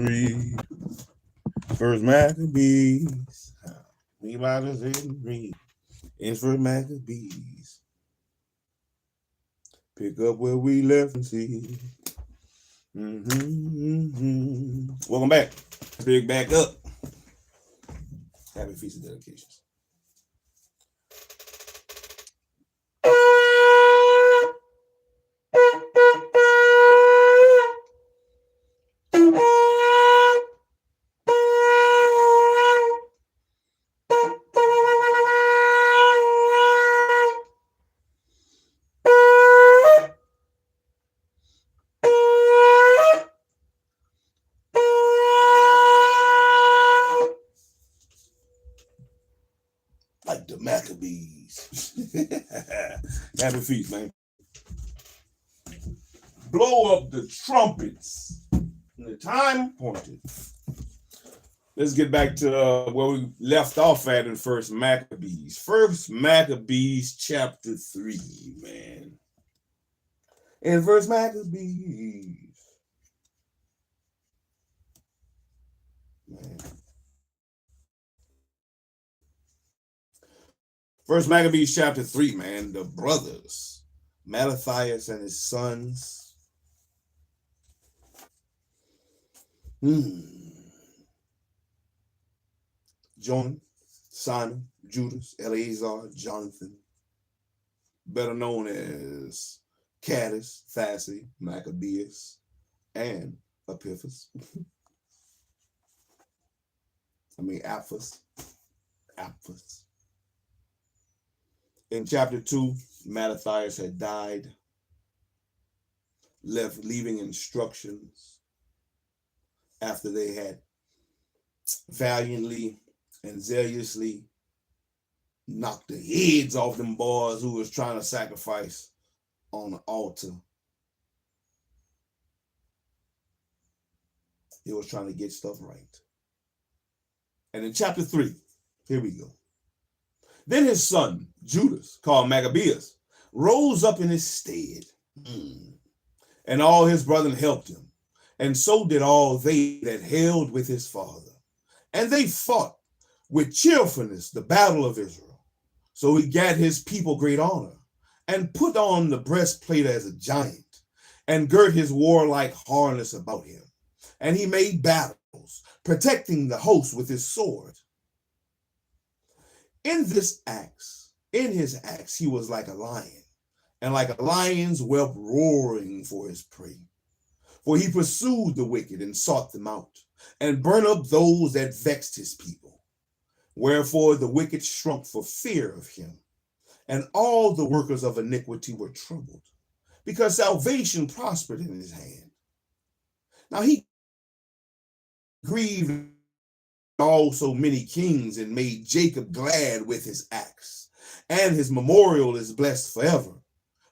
read. First Maccabees. We might as well read. It's First Maccabees. Pick up where we left and see. Welcome back. Pick back up. Happy Feast of Dedications. Like the Maccabees. Happy Feast, man. Blow up the trumpets. The time appointed. Let's get back to where we left off at in First Maccabees. First Maccabees chapter 3, man. In First Maccabees. Man. First Maccabees chapter 3, man. The brothers, Mattathias and his sons. Jonah, Simon, Judas, Eleazar, Jonathan, better known as Cadus, Thassi, Maccabees, and Epiphas. Aphas. In chapter 2, Mattathias had died, leaving instructions after they had valiantly and zealously knocked the heads off them boys who was trying to sacrifice on the altar. He was trying to get stuff right. And in chapter 3, here we go. Then his son, Judas, called Maccabees, rose up in his stead, and all his brethren helped him, and so did all they that held with his father. And they fought with cheerfulness the battle of Israel. So he gat his people great honor, and put on the breastplate as a giant, and girt his warlike harness about him. And he made battles, protecting the host with his sword. In his acts, he was like a lion, and like a lion's whelp roaring for his prey. For he pursued the wicked and sought them out, and burned up those that vexed his people. Wherefore the wicked shrunk for fear of him, and all the workers of iniquity were troubled, because salvation prospered in his hand. Now he grieved also many kings, and made Jacob glad with his acts, and his memorial is blessed forever.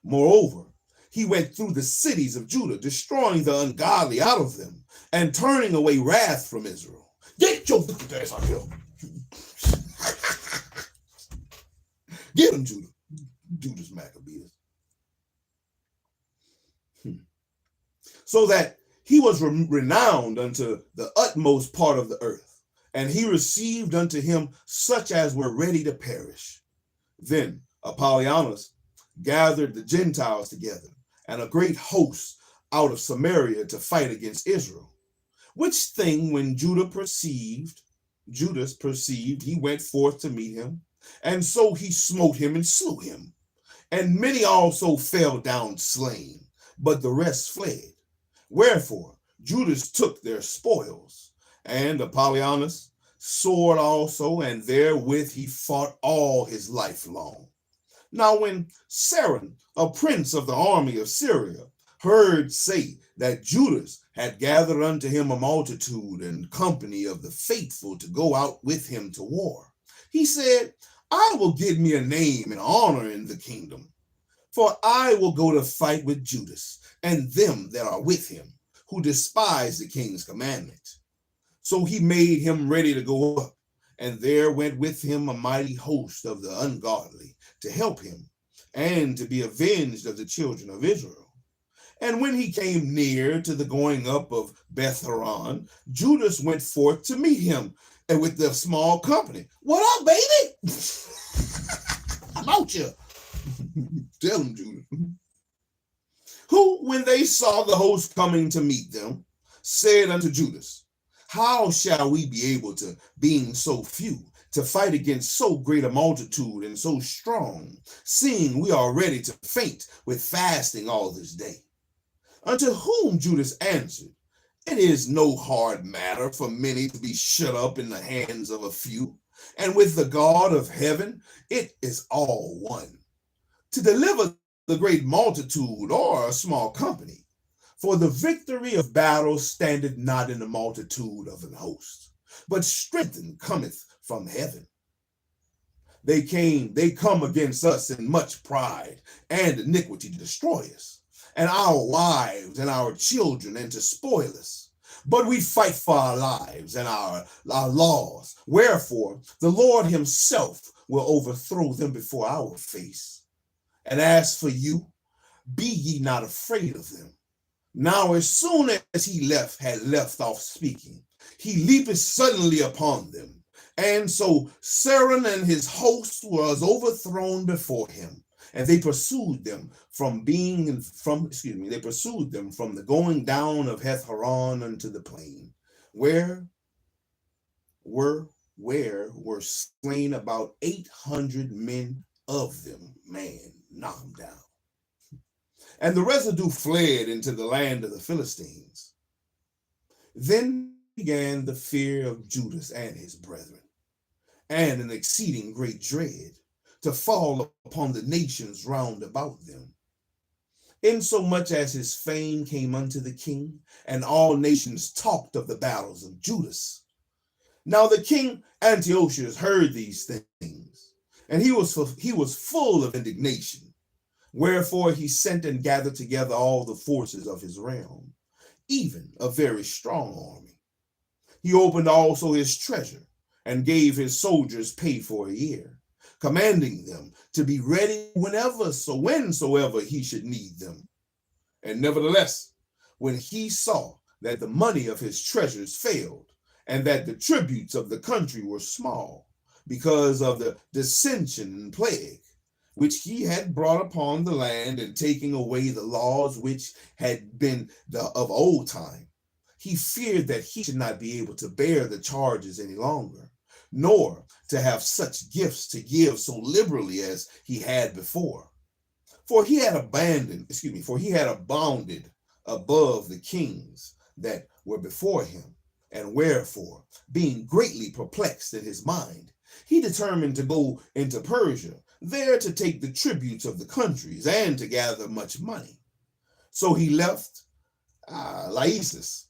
Moreover, he went through the cities of Judah, destroying the ungodly out of them, and turning away wrath from Israel. Get your fucking ass out here. Get him, Judas Maccabees. So that he was renowned unto the utmost part of the earth, and he received unto him such as were ready to perish. Then Apollonius gathered the Gentiles together, and a great host out of Samaria to fight against Israel. Which thing when Judas perceived, he went forth to meet him, and so he smote him and slew him. And many also fell down slain, but the rest fled. Wherefore Judas took their spoils, and Apollonius sword also, and therewith he fought all his life long. Now when Saron, a prince of the army of Syria, heard say that Judas had gathered unto him a multitude and company of the faithful to go out with him to war, he said, I will give me a name and honor in the kingdom, for I will go to fight with Judas and them that are with him, who despise the king's commandment. So he made him ready to go up, and there went with him a mighty host of the ungodly to help him, and to be avenged of the children of Israel. And when he came near to the going up of Beth-horon, Judas went forth to meet him, and with the small company. What up, baby? I'm out here. Tell him, Judas. Who, when they saw the host coming to meet them, said unto Judas, how shall we be able to, being so few, to fight against so great a multitude and so strong, seeing we are ready to faint with fasting all this day? Unto whom Judas answered, it is no hard matter for many to be shut up in the hands of a few, and with the God of heaven it is all one, to deliver the great multitude or a small company. For the victory of battle standeth not in the multitude of an host, but strength cometh from heaven. They come against us in much pride and iniquity to destroy us, and our wives and our children, and to spoil us. But we fight for our lives and our laws. Wherefore the Lord himself will overthrow them before our face. And as for you, be ye not afraid of them. Now as soon as he had left off speaking, he leaped suddenly upon them. And so Saran and his host was overthrown before him. And they pursued them from the going down of Beth-horon unto the plain, where were slain about 800 men of them. Man, knock them down. And the residue fled into the land of the Philistines. Then began the fear of Judas and his brethren, and an exceeding great dread, to fall upon the nations round about them. Insomuch as his fame came unto the king, and all nations talked of the battles of Judas. Now the king Antiochus heard these things, and he was full of indignation. Wherefore he sent and gathered together all the forces of his realm, even a very strong army. He opened also his treasure, and gave his soldiers pay for a year, commanding them to be ready whensoever he should need them. And nevertheless, when he saw that the money of his treasures failed, and that the tributes of the country were small, because of the dissension and plague, which he had brought upon the land, and taking away the laws which had been of old time, he feared that he should not be able to bear the charges any longer, nor to have such gifts to give so liberally as he had before. For he had abounded above the kings that were before him, and wherefore, being greatly perplexed in his mind, he determined to go into Persia, there to take the tributes of the countries, and to gather much money. So he left Lysias,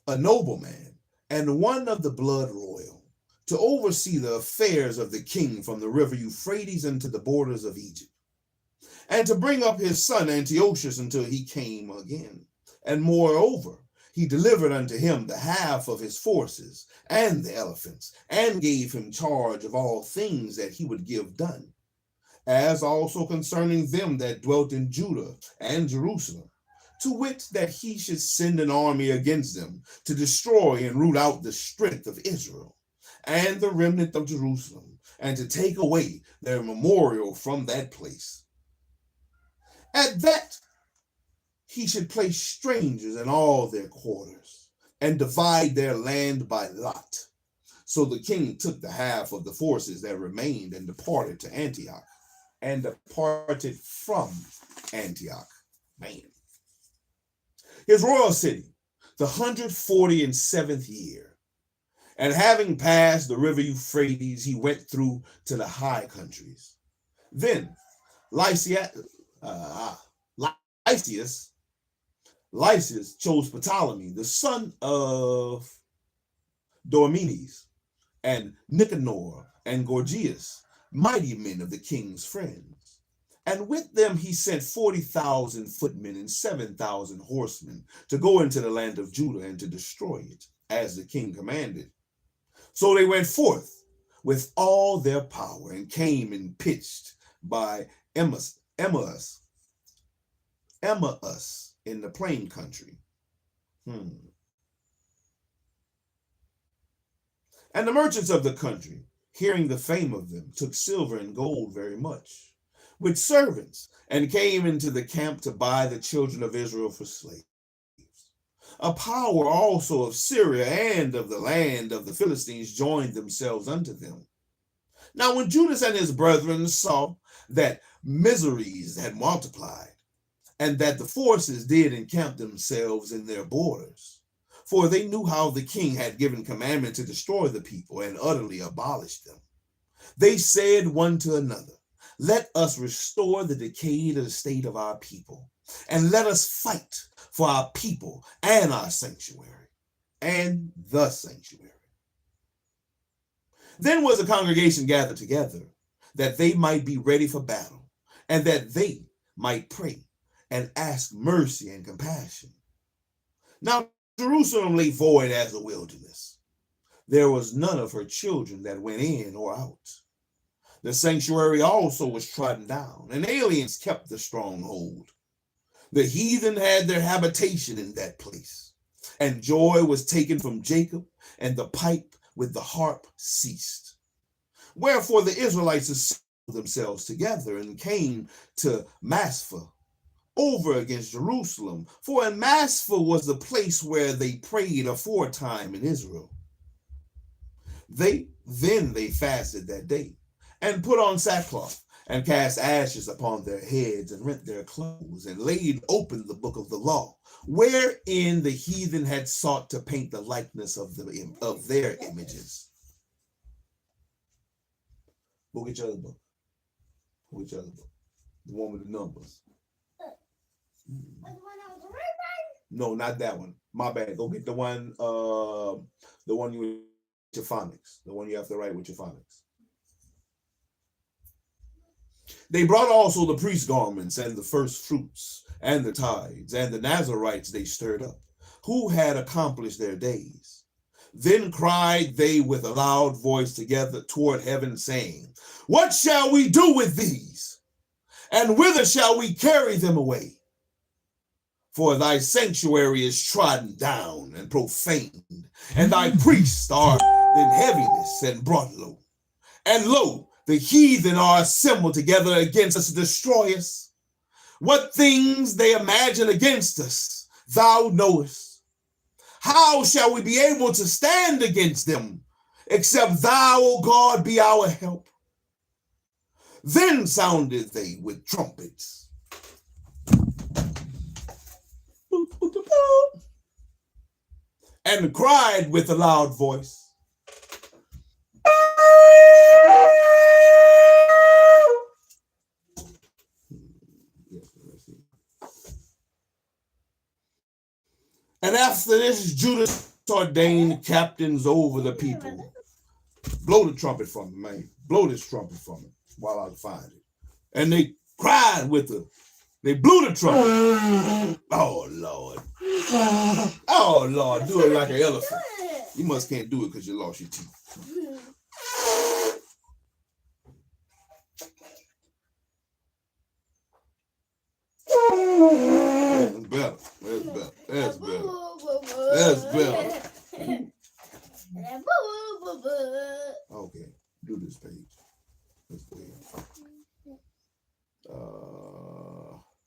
a nobleman, and one of the blood royal, to oversee the affairs of the king from the river Euphrates unto the borders of Egypt, and to bring up his son Antiochus until he came again. And moreover, he delivered unto him the half of his forces and the elephants, and gave him charge of all things that he would give done, as also concerning them that dwelt in Judah and Jerusalem, to wit, that he should send an army against them, to destroy and root out the strength of Israel and the remnant of Jerusalem, and to take away their memorial from that place. At that he should place strangers in all their quarters, and divide their land by lot. So the king took the half of the forces that remained, and departed to Antioch, and departed from Antioch. Man. His royal city, the 147th year. And having passed the river Euphrates, he went through to the high countries. Then Lysias chose Ptolemy, the son of Dormenes, and Nicanor and Gorgias, mighty men of the king's friends. And with them he sent 40,000 footmen and 7,000 horsemen to go into the land of Judah and to destroy it, as the king commanded. So they went forth with all their power, and came and pitched by Emmaus, Emmaus in the plain country. And the merchants of the country, hearing the fame of them, took silver and gold very much, with servants, and came into the camp to buy the children of Israel for slaves. A power also of Syria and of the land of the Philistines joined themselves unto them. Now when Judas and his brethren saw that miseries had multiplied, and that the forces did encamp themselves in their borders, for they knew how the king had given commandment to destroy the people and utterly abolish them, they said one to another, let us restore the decayed estate of our people, and let us fight for our people and our sanctuary, and the sanctuary. Then was the congregation gathered together, that they might be ready for battle, and that they might pray and ask mercy and compassion. Now Jerusalem lay void as a wilderness. There was none of her children that went in or out. The sanctuary also was trodden down, and aliens kept the stronghold. The heathen had their habitation in that place, and joy was taken from Jacob, and the pipe with the harp ceased. Wherefore the Israelites assembled themselves together and came to Massah over against Jerusalem, for in Massah was the place where they prayed aforetime in Israel. They fasted that day, and put on sackcloth, and cast ashes upon their heads, and rent their clothes, and laid open the book of the law, wherein the heathen had sought to paint the likeness of their images. Go get your other book. Go get your other book. The one with the numbers. No, not that one. My bad. Go get the one you with your phonics. The one you have to write with your phonics. They brought also the priest garments and the first fruits and the tithes and the Nazarites they stirred up, who had accomplished their days. Then cried they with a loud voice together toward heaven, saying, what shall we do with these? And whither shall we carry them away? For thy sanctuary is trodden down and profaned, and thy priests are in heaviness and brought low. And lo, the heathen are assembled together against us to destroy us. What things they imagine against us, thou knowest. How shall we be able to stand against them, except thou, O God, be our help? Then sounded they with trumpets, and cried with a loud voice, and after this Judas ordained captains over the people. Blow the trumpet from me, man. Blow this trumpet from me while I find it. And they cried they blew the trumpet. Oh, Lord. Oh, Lord. Do it like an elephant. You must can't do it because you lost your teeth. That's better. That's better. That's better. That's better. Okay. Do this page. Let's go ahead.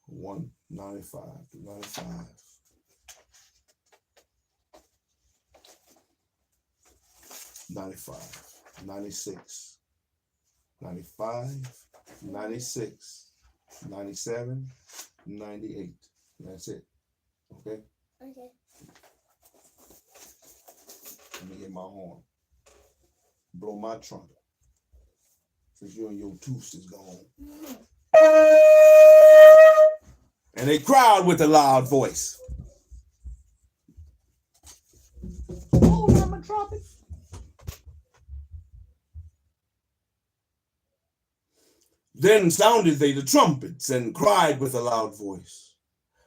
195 to 95. 95, 96, 95, 96, 97, 98. That's it. Okay? Okay. Let me get my horn. Blow my trumpet. Since you and your tooth is gone. And they cried with a loud voice. Oh, I'm a trumpet. Then sounded they the trumpets and cried with a loud voice.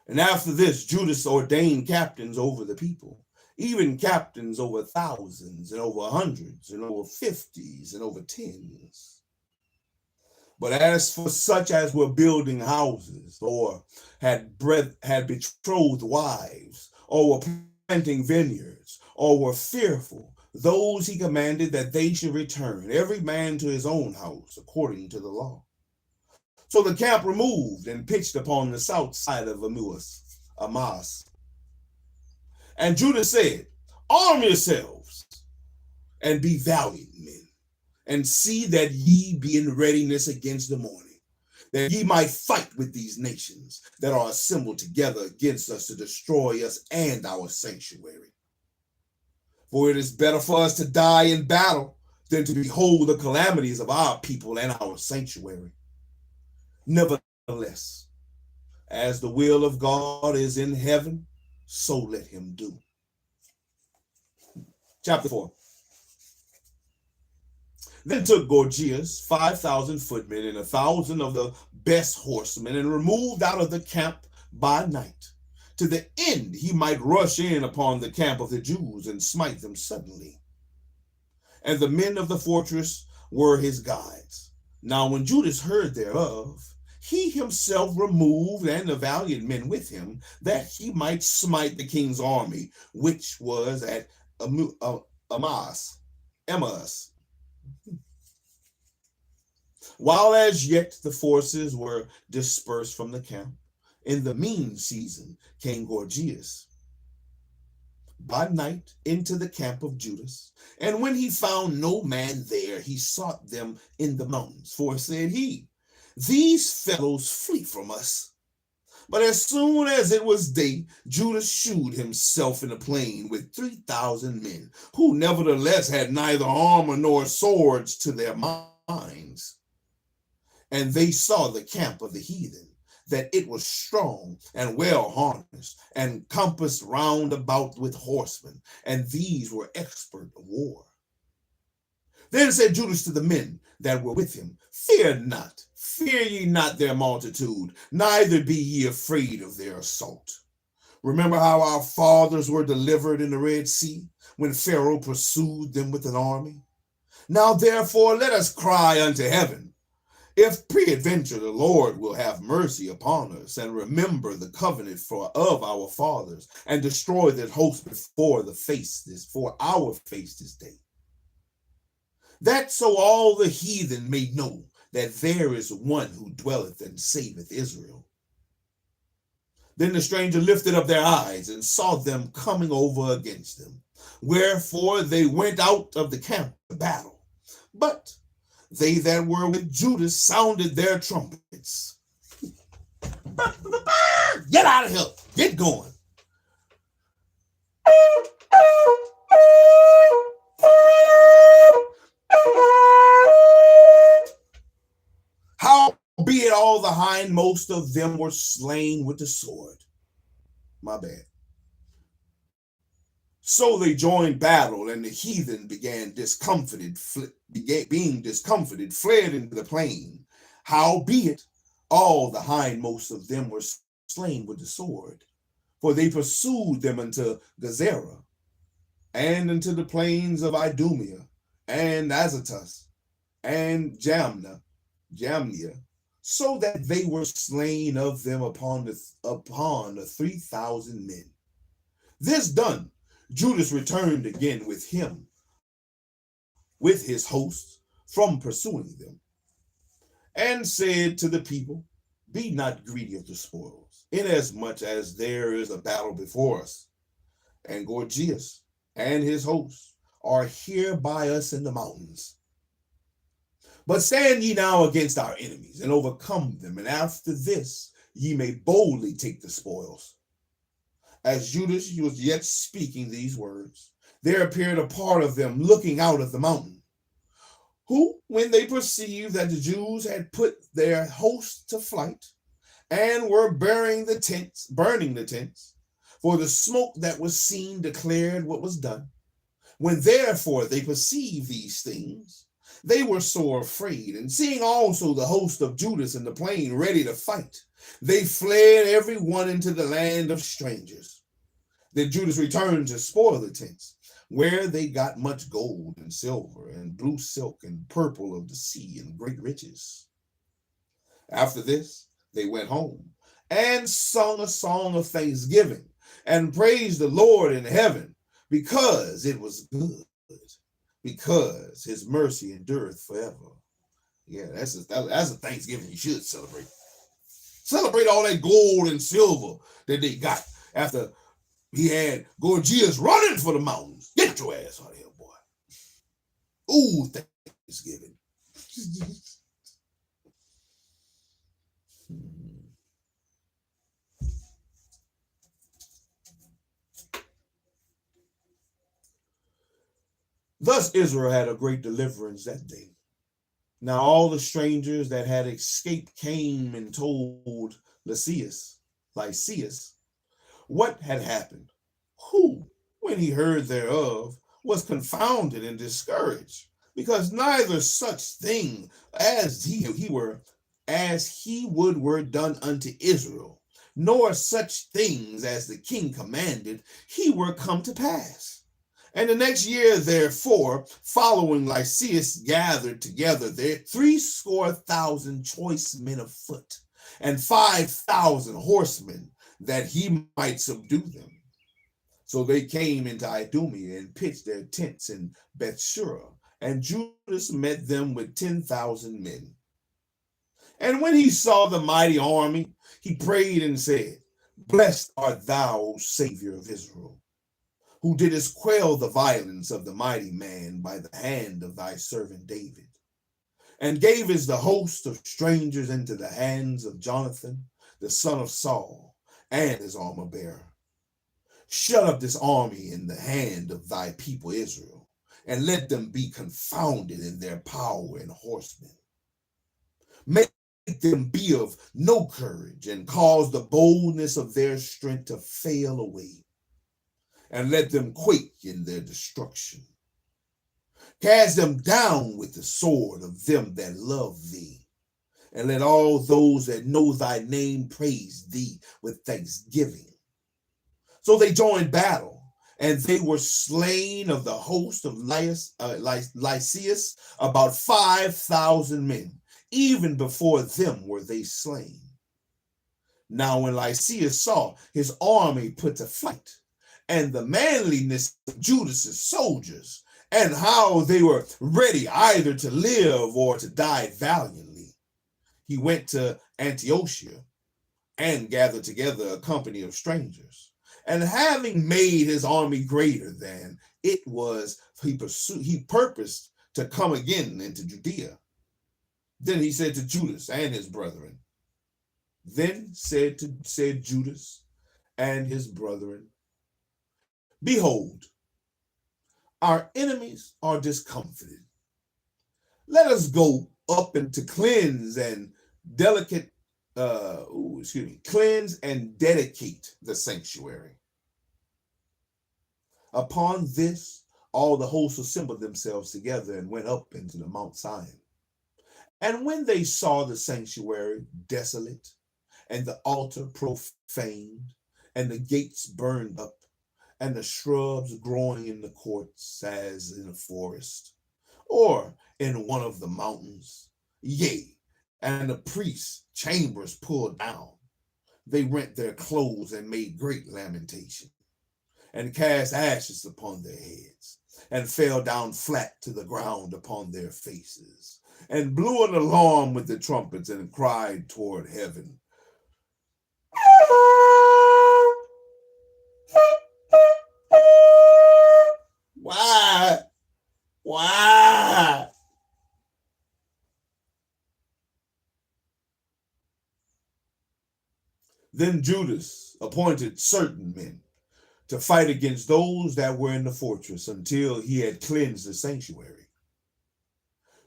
And after this, Judas ordained captains over the people, even captains over thousands and over hundreds and over 50s and over 10s. But as for such as were building houses, or had betrothed wives, or were planting vineyards, or were fearful, those he commanded that they should return, every man to his own house, according to the law. So the camp removed and pitched upon the south side of Amas. And Judah said, arm yourselves and be valiant men, and see that ye be in readiness against the morning, that ye might fight with these nations that are assembled together against us to destroy us and our sanctuary. For it is better for us to die in battle than to behold the calamities of our people and our sanctuary. Nevertheless, as the will of God is in heaven, so let him do. Chapter 4. Then took Gorgias 5,000 footmen and 1,000 of the best horsemen, and removed out of the camp by night, to the end he might rush in upon the camp of the Jews and smite them suddenly. And the men of the fortress were his guides. Now when Judas heard thereof, he himself removed, and the valiant men with him, that he might smite the king's army, which was at Emmaus. While as yet the forces were dispersed from the camp, in the mean season came Gorgias by night into the camp of Judas. And when he found no man there, he sought them in the mountains. For said he, these fellows flee from us. But as soon as it was day, Judas shewed himself in the plain with 3,000 men, who nevertheless had neither armor nor swords to their minds. And they saw the camp of the heathen, that it was strong and well harnessed, and compassed round about with horsemen, and these were expert of war. Then said Judas to the men that were with him, fear ye not their multitude, neither be ye afraid of their assault. Remember how our fathers were delivered in the Red Sea, when Pharaoh pursued them with an army. Now therefore let us cry unto heaven, if peradventure the Lord will have mercy upon us, and remember the covenant of our fathers, and destroy that host before our face this day. That so all the heathen may know that there is one who dwelleth and saveth Israel. Then the stranger lifted up their eyes and saw them coming over against them. Wherefore they went out of the camp to battle. But they that were with Judas sounded their trumpets. Get out of here. Get going. Howbeit all the hindmost of them were slain with the sword. My bad. So they joined battle, and the heathen being discomfited, fled into the plain. Howbeit all the hindmost of them were slain with the sword, for they pursued them unto Gezerah, and into the plains of Idumea, and Azotus, and Jamnia, so that they were slain of them upon the 3,000 men. This done, Judas returned again with his hosts from pursuing them, and said to the people, be not greedy of the spoils, inasmuch as there is a battle before us, and Gorgias and his hosts are here by us in the mountains. But stand ye now against our enemies, and overcome them, and after this ye may boldly take the spoils. As Judas was yet speaking these words, there appeared a part of them looking out of the mountain, who, when they perceived that the Jews had put their host to flight, and were burning the tents, for the smoke that was seen declared what was done. When therefore they perceived these things, they were sore afraid, and seeing also the host of Judas in the plain ready to fight, they fled every one into the land of strangers. Then Judas returned to spoil the tents, where they got much gold and silver, and blue silk and purple of the sea, and great riches. After this, they went home and sung a song of thanksgiving and praised the Lord in heaven because it was good, because his mercy endureth forever. Yeah, that's a Thanksgiving you should celebrate. Celebrate all that gold and silver that they got after he had Gorgias running for the mountains. Get your ass out of here, boy. Ooh, Thanksgiving. Thus Israel had a great deliverance that day. Now all the strangers that had escaped came and told Lysias, what had happened, who, when he heard thereof, was confounded and discouraged, because neither such thing as he would were done unto Israel, nor such things as the king commanded he were come to pass. And the next year, therefore, following Lysias gathered together there 70,000 choice men of foot, and 5,000 horsemen, that he might subdue them. So they came into Idumea and pitched their tents in Bethsura, and Judas met them with 10,000 men. And when he saw the mighty army, he prayed and said, Blessed art thou, O Savior of Israel, who didst quell the violence of the mighty man by the hand of thy servant David, and gavest the host of strangers into the hands of Jonathan, the son of Saul, and his armor bearer. Shut up this army in the hand of thy people Israel, and let them be confounded in their power and horsemen. Make them be of no courage, and cause the boldness of their strength to fail away, and let them quake in their destruction. Cast them down with the sword of them that love thee, and let all those that know thy name praise thee with thanksgiving. So they joined battle, and they were slain of the host of Lysias, about 5,000 men. Even before them were they slain. Now when Lysias saw his army put to flight, and the manliness of Judas's soldiers, and how they were ready either to live or to die valiantly, he went to Antiochia and gathered together a company of strangers. And having made his army greater than it was, he purposed to come again into Judea. Then he said to Judas and his brethren, said Judas and his brethren, Behold, our enemies are discomfited. Let us go up and to cleanse and dedicate the sanctuary. Upon this, all the hosts assembled themselves together and went up into the Mount Zion. And when they saw the sanctuary desolate, and the altar profaned, and the gates burned up, and the shrubs growing in the courts as in a forest, or in one of the mountains, yea, and the priests' chambers pulled down, they rent their clothes and made great lamentation, and cast ashes upon their heads, and fell down flat to the ground upon their faces, and blew an alarm with the trumpets, and cried toward heaven, Why? Why? Then Judas appointed certain men to fight against those that were in the fortress until he had cleansed the sanctuary.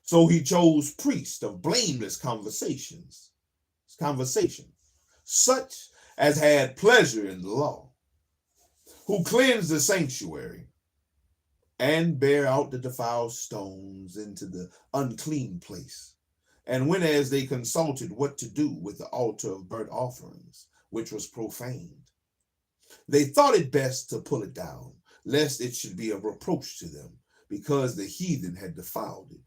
So he chose priests of blameless conversation, such as had pleasure in the law, who cleansed the sanctuary and bare out the defiled stones into the unclean place. And when as they consulted what to do with the altar of burnt offerings, which was profaned, they thought it best to pull it down, lest it should be a reproach to them, because the heathen had defiled it.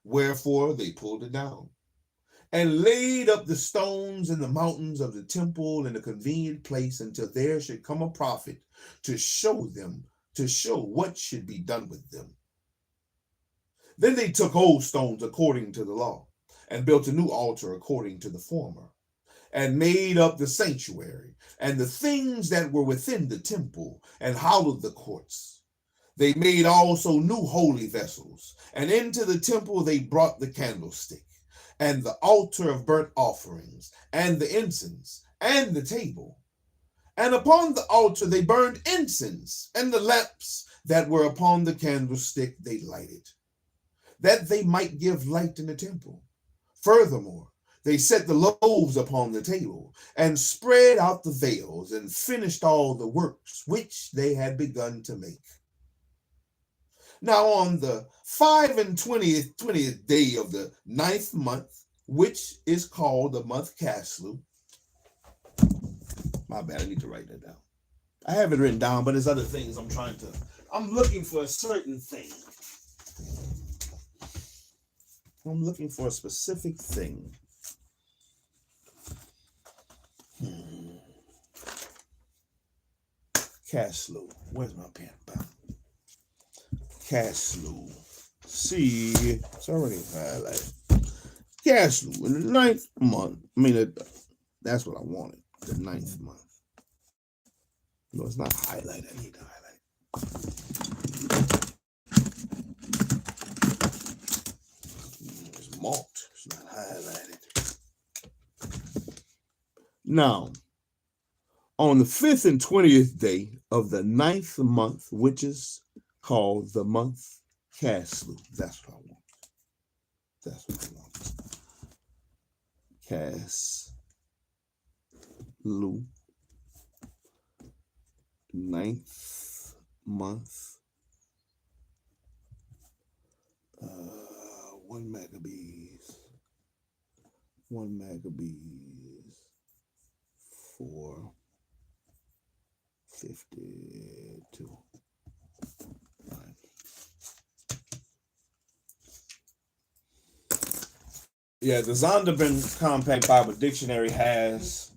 Wherefore they pulled it down. and laid up the stones in the mountains of the temple in a convenient place until there should come a prophet to show what should be done with them. Then they took old stones according to the law, and built a new altar according to the former, and made up the sanctuary, and the things that were within the temple, and hallowed the courts. They made also new holy vessels, and into the temple they brought the candlestick, and the altar of burnt offerings, and the incense, and the table. And upon the altar they burned incense, and the lamps that were upon the candlestick they lighted, that they might give light in the temple. Furthermore, they set the loaves upon the table, and spread out the veils, and finished all the works which they had begun to make. Now on the 25th day of the 9th month, which is called the month Caslu. My bad, I need to write that down. I have it written down, but there's other things I'm looking for a certain thing. I'm looking for a specific thing. Caslu. Where's my pen? Caslu. See, it's already highlighted. Caslu in the 9th month. That's what I wanted. The 9th month. No, it's not highlighted. I need to highlight. It's marked. It's not highlighted. Now, on the 5th and 20th day of the 9th month, which is called the month Caslu. That's what I want. That's what I want. Caslu. 9th month. 1 Maccabees. 1 Maccabees. 4:52. Yeah, the Zondervan Compact Bible Dictionary has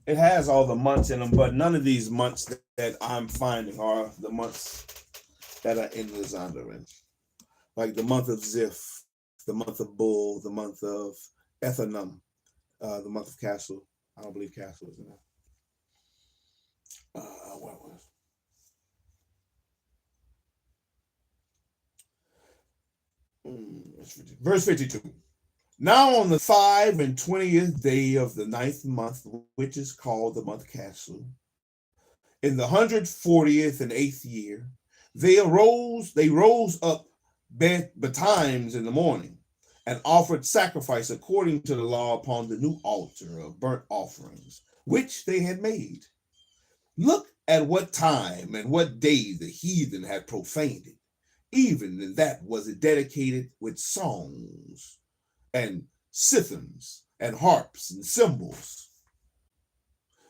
all the months in them, but none of these months that I'm finding are the months that are in the Zondervan. Like the month of Ziph, the month of Bull, the month of Ethanum, the month of Castle. I don't believe Castle is in there. What was? Verse 52. Now on the 25th day of the 9th month, which is called the month Caslu, in the 148th year, they rose up betimes in the morning, and offered sacrifice according to the law upon the new altar of burnt offerings, which they had made. Look at what time and what day the heathen had profaned it, even in that was it dedicated with songs and cithens and harps and cymbals.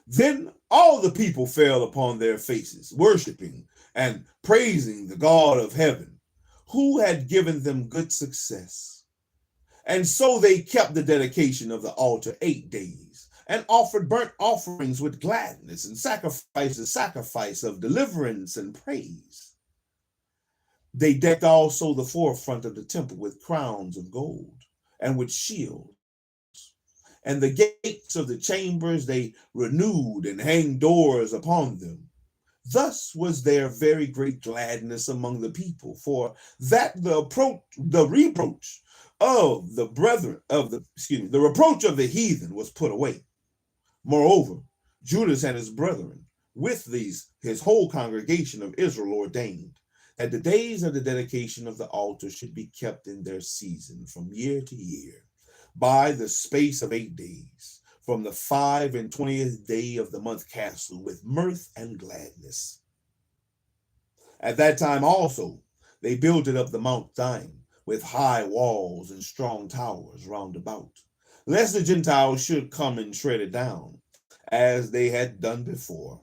Then all the people fell upon their faces, worshiping and praising the God of heaven, who had given them good success. And so they kept the dedication of the altar 8 days, and offered burnt offerings with gladness, and sacrifice of deliverance and praise. They decked also the forefront of the temple with crowns of gold, and with shields. And the gates of the chambers they renewed, and hanged doors upon them. Thus was there very great gladness among the people, for that the reproach of the reproach of the heathen was put away. Moreover, Judas and his brethren, with his whole congregation of Israel, ordained that the days of the dedication of the altar should be kept in their season from year to year, by the space of 8 days, from the 25th day of the month Caslu, with mirth and gladness. At that time also they builded up the Mount Zion with high walls and strong towers round about, lest the Gentiles should come and tread it down, as they had done before.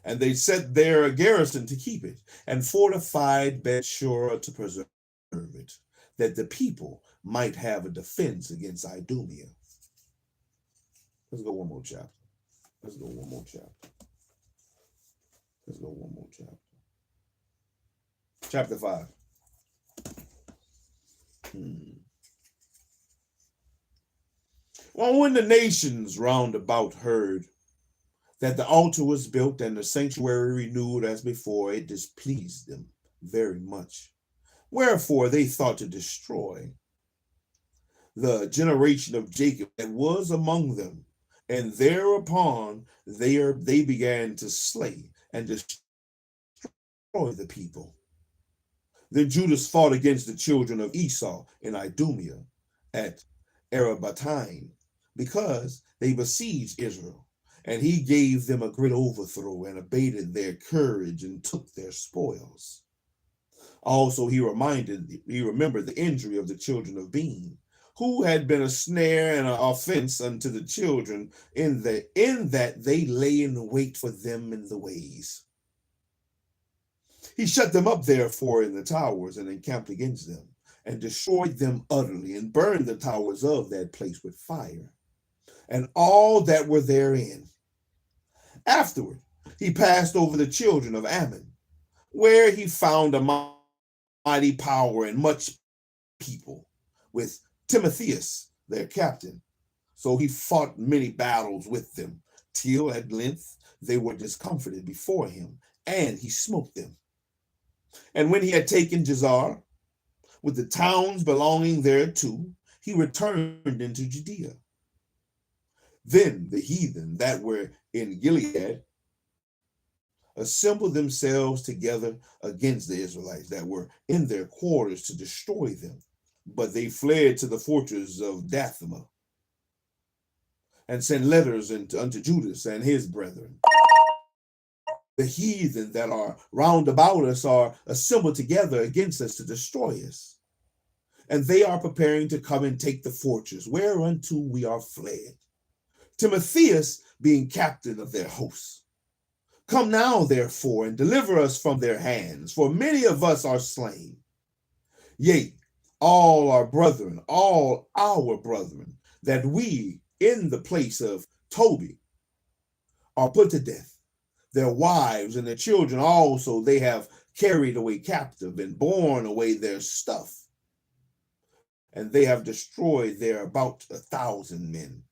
And they set there a garrison to keep it, and fortified Bethshura to preserve it, that the people might have a defense against Idumea. Let's go one more chapter. Let's go one more chapter. Let's go one more chapter. Chapter 5. Well, when the nations round about heard that the altar was built and the sanctuary renewed as before, it displeased them very much. Wherefore they thought to destroy the generation of Jacob that was among them. And thereupon they began to slay and destroy the people. Then Judas fought against the children of Esau in Idumea at Arabataim, because they besieged Israel. And he gave them a great overthrow and abated their courage and took their spoils. Also he remembered the injury of the children of Ben, who had been a snare and an offense unto the children, in that they lay in wait for them in the ways. He shut them up therefore in the towers and encamped against them, and destroyed them utterly, and burned the towers of that place with fire, and all that were therein. Afterward he passed over the children of Ammon, where he found a mighty power and much people, with Timotheus their captain. So he fought many battles with them, till at length they were discomfited before him, and he smote them. And when he had taken Jazar, with the towns belonging thereto, he returned into Judea. Then the heathen that were in Gilead assembled themselves together against the Israelites that were in their quarters to destroy them. But they fled to the fortress of Dathema, and sent letters unto Judas and his brethren. The heathen that are round about us are assembled together against us to destroy us. And they are preparing to come and take the fortress, whereunto we are fled, Timotheus being captain of their hosts. Come now, therefore, and deliver us from their hands, for many of us are slain. Yea, all our brethren, that we in the place of Toby are put to death. Their wives and their children also they have carried away captive and borne away their stuff. And they have destroyed there about 1,000 men.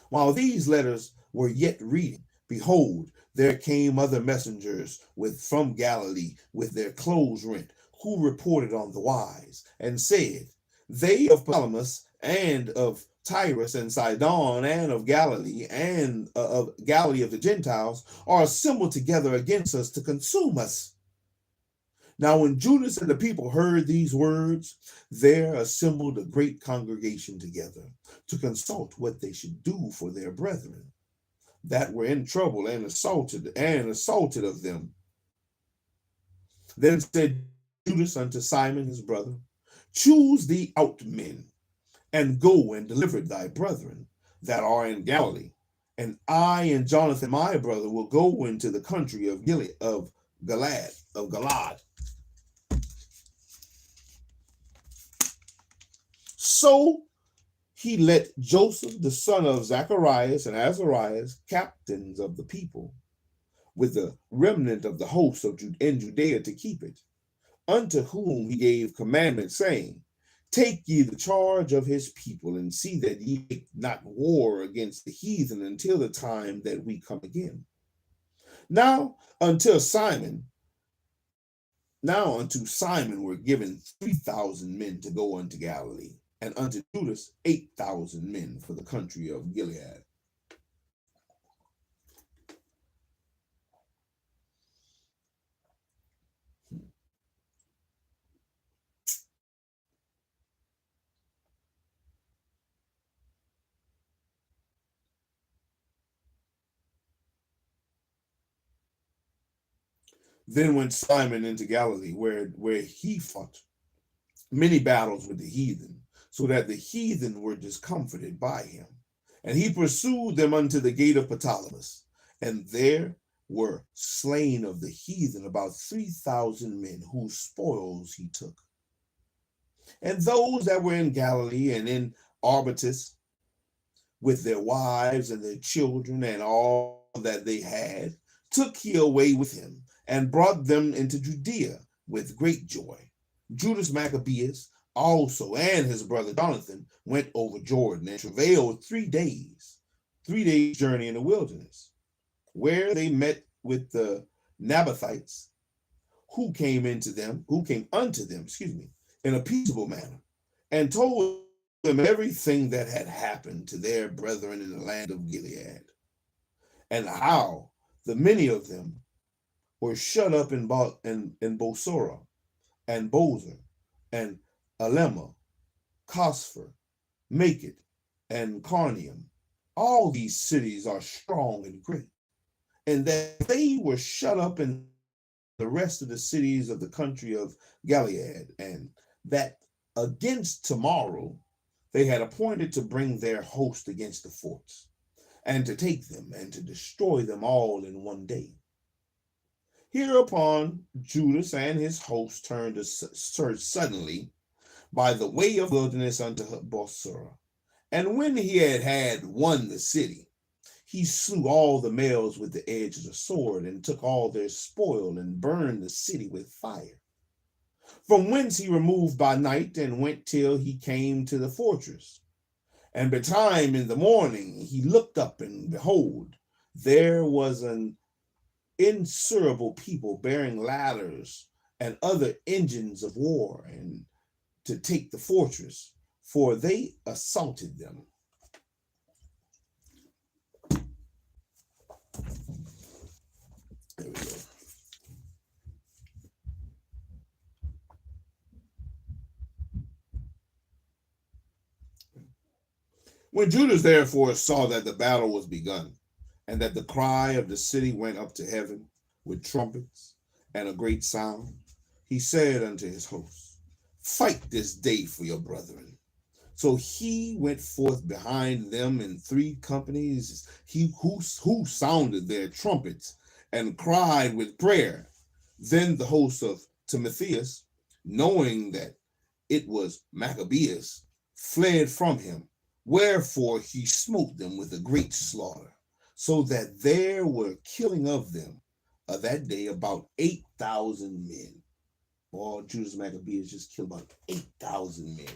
While these letters were yet reading, behold, there came other messengers from Galilee with their clothes rent, who reported on the wise, and said, they of Ptolemais and of Tyrus and Sidon and of Galilee and of Galilee of the Gentiles are assembled together against us to consume us. Now when Judas and the people heard these words, there assembled a great congregation together to consult what they should do for their brethren that were in trouble and assaulted of them. Then said Judas unto Simon his brother, choose thee out men, and go and deliver thy brethren that are in Galilee, and I and Jonathan my brother will go into the country of Galaad. So he let Joseph the son of Zacharias and Azarias, captains of the people, with the remnant of the host in Judea to keep it, unto whom he gave commandment, saying, take ye the charge of his people, and see that ye make not war against the heathen until the time that we come again. Now unto Simon were given 3,000 men to go unto Galilee, and unto Judas 8,000 men for the country of Gilead. Then went Simon into Galilee, where he fought many battles with the heathen, so that the heathen were discomfited by him. And he pursued them unto the gate of Ptolemais, and there were slain of the heathen about 3,000 men, whose spoils he took. And those that were in Galilee and in Arbutus, with their wives and their children and all that they had, took he away with him and brought them into Judea with great joy. Judas Maccabeus also and his brother Jonathan went over Jordan and travailed 3 days journey in the wilderness, where they met with the Nabathites, who came unto them, in a peaceable manner, and told them everything that had happened to their brethren in the land of Gilead, and how the many of them were shut up in Botsora and Bozer and Alema, Cosphor, Maked, and Carnium. All these cities are strong and great, and that they were shut up in the rest of the cities of the country of Gilead, and that against tomorrow they had appointed to bring their host against the forts, and to take them and to destroy them all in one day. Hereupon Judas and his host turned suddenly by the way of wilderness unto Botsora. And when he had won the city, he slew all the males with the edge of the sword, and took all their spoil, and burned the city with fire. From whence he removed by night, and went till he came to the fortress. And betime in the morning he looked up, and behold, there was an innumerable people bearing ladders and other engines of war, and to take the fortress, for they assaulted them. There we go. When Judas therefore saw that the battle was begun, and that the cry of the city went up to heaven with trumpets and a great sound, he said unto his hosts, Fight this day for your brethren. So he went forth behind them in 3 companies, he who sounded their trumpets and cried with prayer. Then the host of Timotheus, knowing that it was Maccabees, fled from him, wherefore he smote them with a great slaughter, so that there were killing of them that day about 8,000 men. All Judas Maccabees just killed about 8,000 men.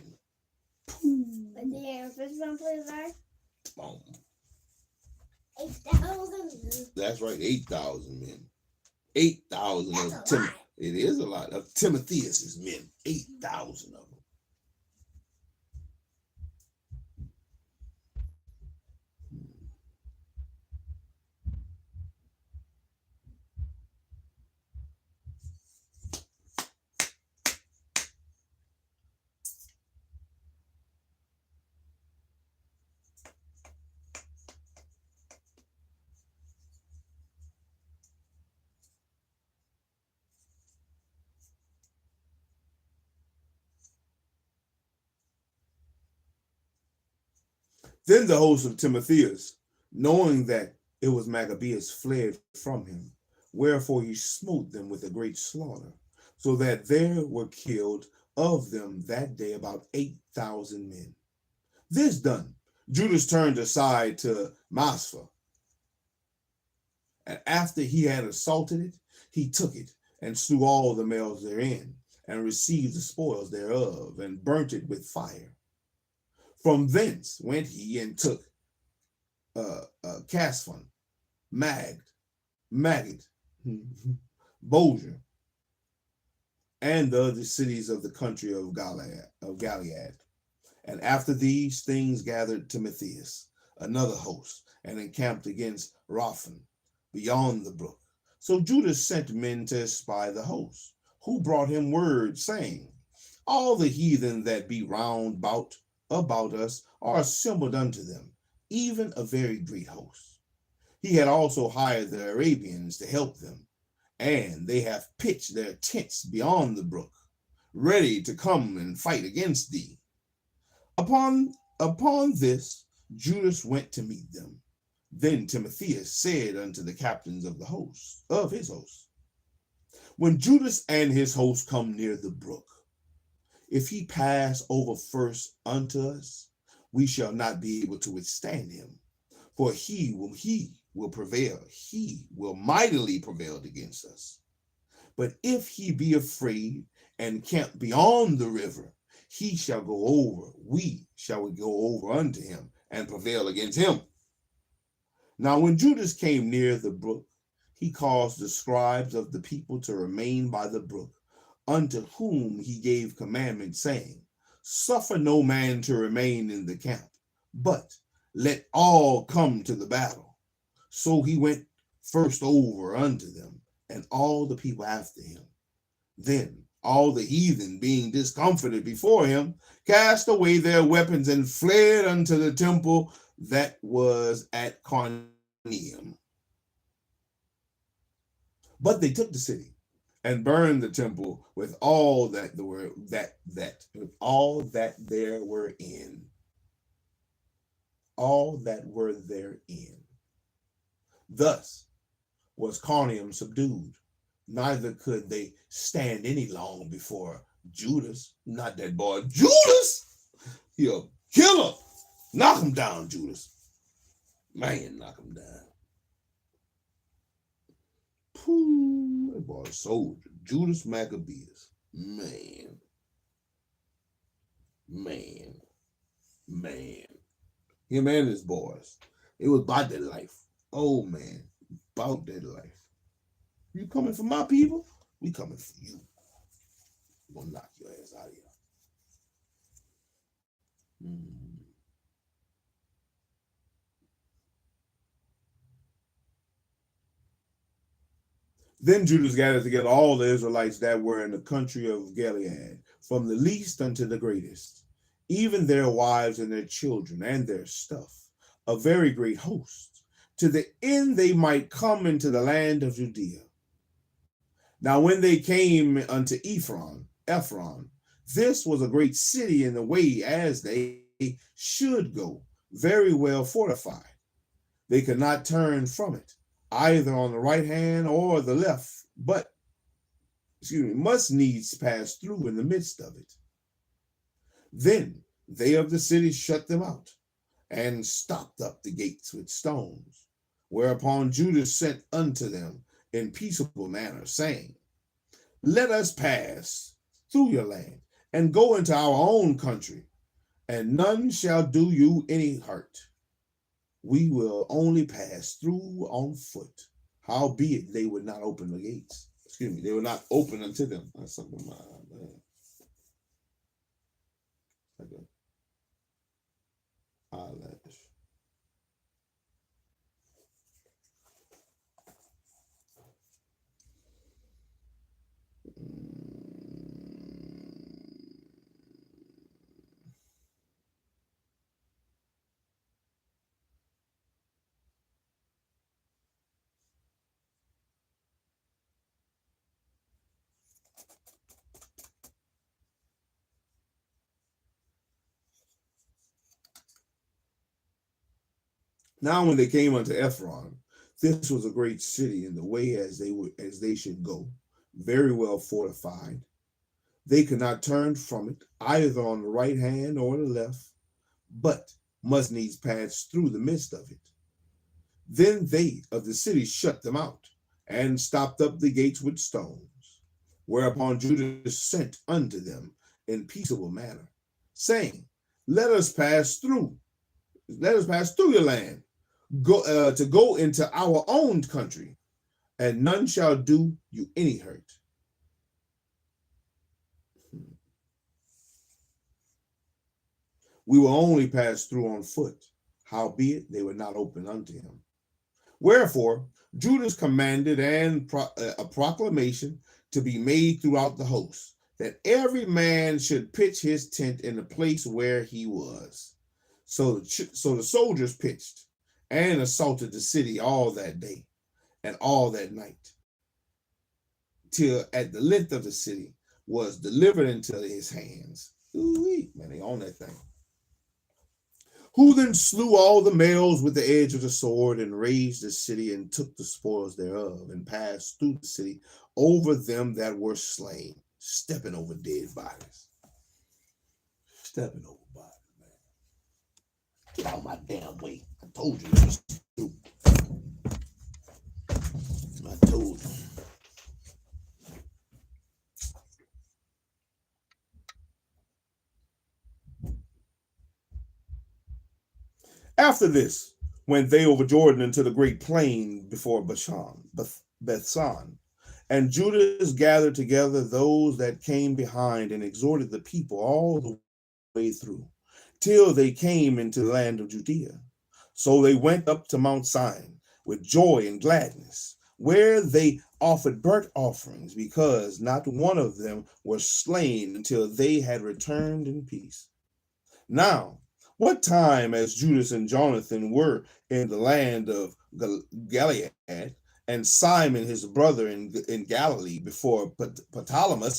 But the first one, please, right? 8,000. That's right, 8,000 men. 8,000 of Tim. It is a lot of Timotheus's men. 8,000 of them. Then the host of Timotheus, knowing that it was Maccabees, fled from him, wherefore he smote them with a great slaughter, so that there were killed of them that day about 8,000 men. This done, Judas turned aside to Masphah, and after he had assaulted it, he took it and slew all the males therein, and received the spoils thereof, and burnt it with fire. From thence went he and took Casphon, Magid, Bozer, and the other cities of the country of Gilead. And after these things gathered Timotheus, another host, and encamped against Raphan, beyond the brook. So Judas sent men to espy the host, who brought him word, saying, All the heathen that be round about us are assembled unto them, even a very great host. He had also hired the Arabians to help them, and they have pitched their tents beyond the brook, ready to come and fight against thee. Upon this, Judas went to meet them. Then Timotheus said unto the captains of his host, When Judas and his host come near the brook, if he pass over first unto us, we shall not be able to withstand him. For he will prevail. He will mightily prevail against us. But if he be afraid and camp beyond the river, he shall go over. We shall go over unto him and prevail against him. Now when Judas came near the brook, he caused the scribes of the people to remain by the brook, unto whom he gave commandment, saying, Suffer no man to remain in the camp, but let all come to the battle. So he went first over unto them, and all the people after him. Then all the heathen, being discomfited before him, cast away their weapons and fled unto the temple that was at Carnium. But they took the city and burned the temple with all that there were in. All that were therein. Thus was Carnium subdued, neither could they stand any long before Judas. Not that boy Judas, he'll kill him. Knock him down, Judas. Man, knock him down. Pooh, that boy soldier. Judas MACCABEES. Man. Him and his boys. It was about that life. Oh man, about that life. You coming for my people? We coming for you. We're gonna knock your ass out of here. Then Judas gathered together all the Israelites that were in the country of Gilead, from the least unto the greatest, even their wives and their children and their stuff, a very great host, to the end they might come into the land of Judea. Now when they came unto Ephron, this was a great city in the way as they should go, very well fortified. They could not turn from it, either on the right hand or the left, but must needs pass through in the midst of it. Then they of the city shut them out and stopped up the gates with stones, whereupon Judas sent unto them in peaceable manner, saying, Let us pass through your land and go into our own country, and none shall do you any hurt. We will only pass through on foot. Howbeit they would not open the gates. They were not open unto them. That's something like an eyelash. Now when they came unto Ephron, this was a great city in the way as they should go, very well fortified. They could not turn from it, either on the right hand or the left, but must needs pass through the midst of it. Then they of the city shut them out, and stopped up the gates with stones, whereupon Judas sent unto them in peaceable manner, saying, Let us pass through your land, to go into our own country, and none shall do you any hurt. We will only pass through on foot, howbeit they were not open unto him. Wherefore Judas commanded and a proclamation to be made throughout the host, that every man should pitch his tent in the place where he was. So the soldiers pitched and assaulted the city all that day and all that night, till at the length of the city was delivered into his hands. Ooh, man, they own that thing. Who then slew all the males with the edge of the sword, and razed the city, and took the spoils thereof, and passed through the city over them that were slain, stepping over dead bodies. Stepping over bodies, man. Get out of my damn way. I told you it was stupid. I told you. After this, went they over Jordan into the great plain before Bethsan. And Judas gathered together those that came behind and exhorted the people all the way through, till they came into the land of Judea. So they went up to Mount Sinai with joy and gladness, where they offered burnt offerings, because not one of them was slain until they had returned in peace. Now, what time as Judas and Jonathan were in the land of Gilead, and Simon his brother in Galilee before Ptolemy,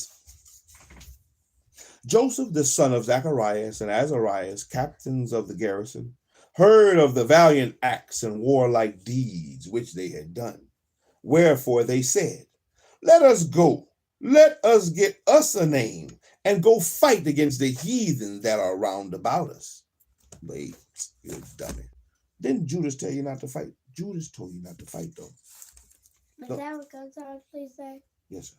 Joseph the son of Zacharias and Azarias, captains of the garrison, heard of the valiant acts and warlike deeds which they had done. Wherefore they said, let us go, let us get us a name, and go fight against the heathen that are round about us. Wait, you dummy. Didn't Judas tell you not to fight? Judas told you not to fight, though. But that would go down, please, sir. Yes, sir.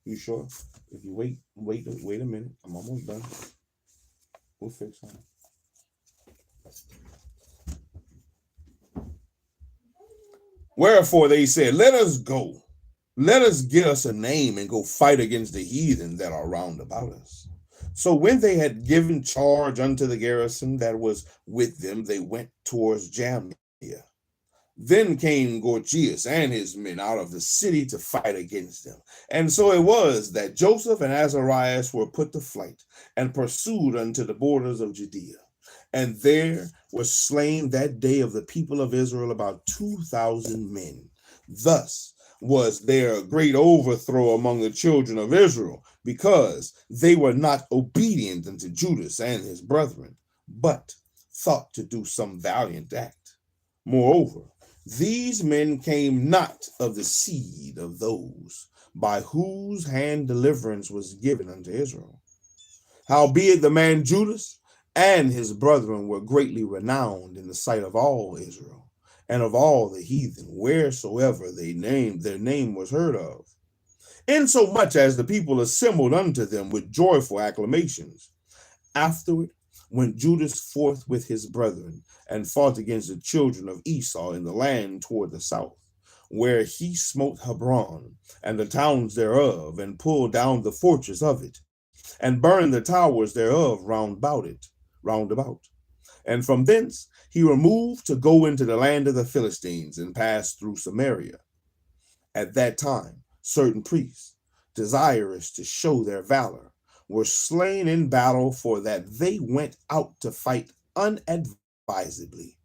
You sure? If you wait a minute. I'm almost done. We'll fix it. Wherefore they said, let us go. Let us get us a name and go fight against the heathen that are round about us. So when they had given charge unto the garrison that was with them, they went towards Jamnia. Then came Gorgias and his men out of the city to fight against them. And so it was that Joseph and Azarias were put to flight and pursued unto the borders of Judea. And there was slain that day of the people of Israel about 2,000 men. Thus was there a great overthrow among the children of Israel, because they were not obedient unto Judas and his brethren, but thought to do some valiant act. Moreover, these men came not of the seed of those by whose hand deliverance was given unto Israel. Howbeit the man Judas and his brethren were greatly renowned in the sight of all Israel, and of all the heathen, wheresoever their name was heard of, insomuch as the people assembled unto them with joyful acclamations. Afterward went Judas forth with his brethren, and fought against the children of Esau in the land toward the south, where he smote Hebron and the towns thereof, and pulled down the fortress of it, and burned the towers thereof round about. And from thence he removed to go into the land of the Philistines, and passed through Samaria. At that time, certain priests, desirous to show their valor, were slain in battle, for that they went out to fight unadvisedly.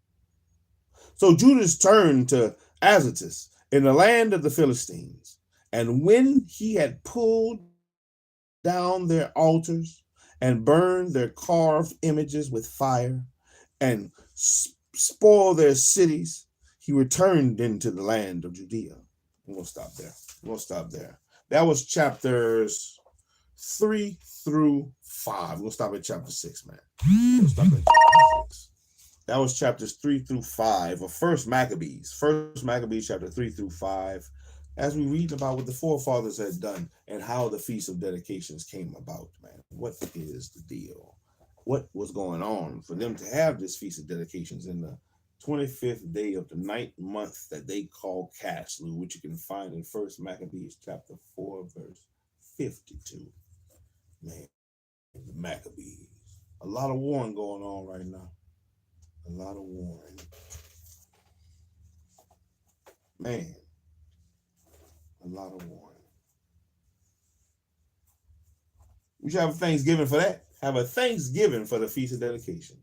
So Judas turned to Azotus in the land of the Philistines, and when he had pulled down their altars and burned their carved images with fire, and spoiled their cities, he returned into the land of Judea. We'll stop there. That was chapters 3 through 5. We'll stop at chapter 6, man. We'll stop at chapter 6. That was chapters 3 through 5 of First Maccabees. First Maccabees, chapter 3 through 5. As we read about what the forefathers had done and how the Feast of Dedications came about, man. What is the deal? What was going on for them to have this Feast of Dedications in the 25th day of the 9th month that they call Caslu, which you can find in First Maccabees chapter 4, verse 52. Man, the Maccabees. A lot of warring going on right now. A lot of warring. Man, a lot of warring. We should have a Thanksgiving for that. Have a Thanksgiving for the Feast of Dedication.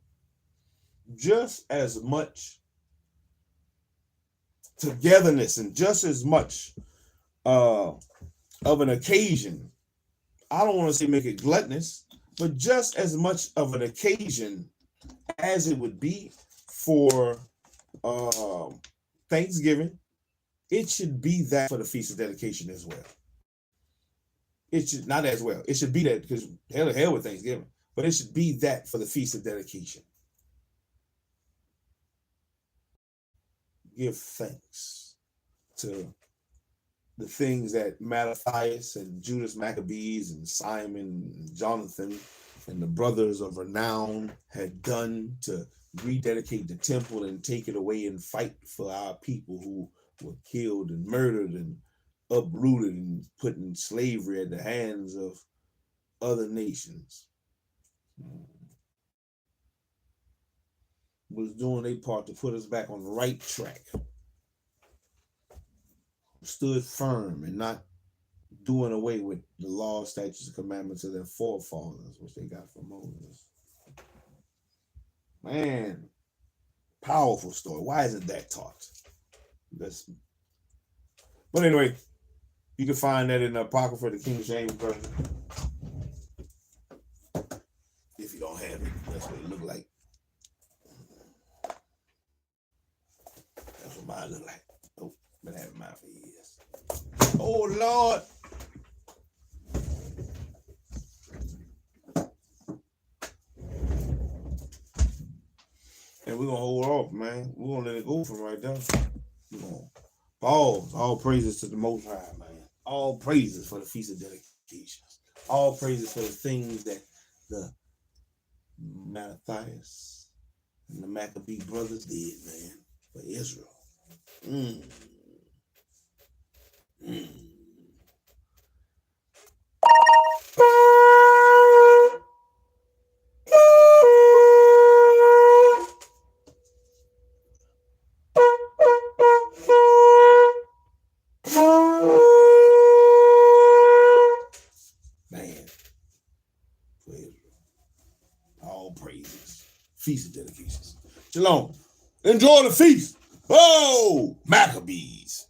Just as much togetherness and just as much of an occasion. I don't want to say make it gluttonous, but just as much of an occasion as it would be for Thanksgiving, it should be that for the Feast of Dedication as well. It should not as well. It should be that, because hell with Thanksgiving, but it should be that for the Feast of Dedication. give thanks to the things that Mattathias and Judas Maccabees and Simon and Jonathan and the brothers of renown had done to rededicate the temple and take it away and fight for our people who were killed and murdered and uprooted and put in slavery at the hands of other nations. Was doing their part to put us back on the right track. Stood firm and not doing away with the law, statutes, and commandments of their forefathers, which they got from Moses. Man, powerful story. Why isn't that taught? But anyway, you can find that in the Apocrypha, the King James Version. If you don't have it, that's what it look like. That's what mine look like. Oh, been having mine for years. Oh, Lord. And we're going to hold off, man. We're going to let it go from right there. We're going to pause. All praises to the Most High, man. All praises for the Feast of Dedications. All praises for the things that the Mattathias and the Maccabee brothers did, man, for Israel. Man, for Israel. All praises. Feast of Dedications. Shalom. Enjoy the feast. Oh, Maccabees.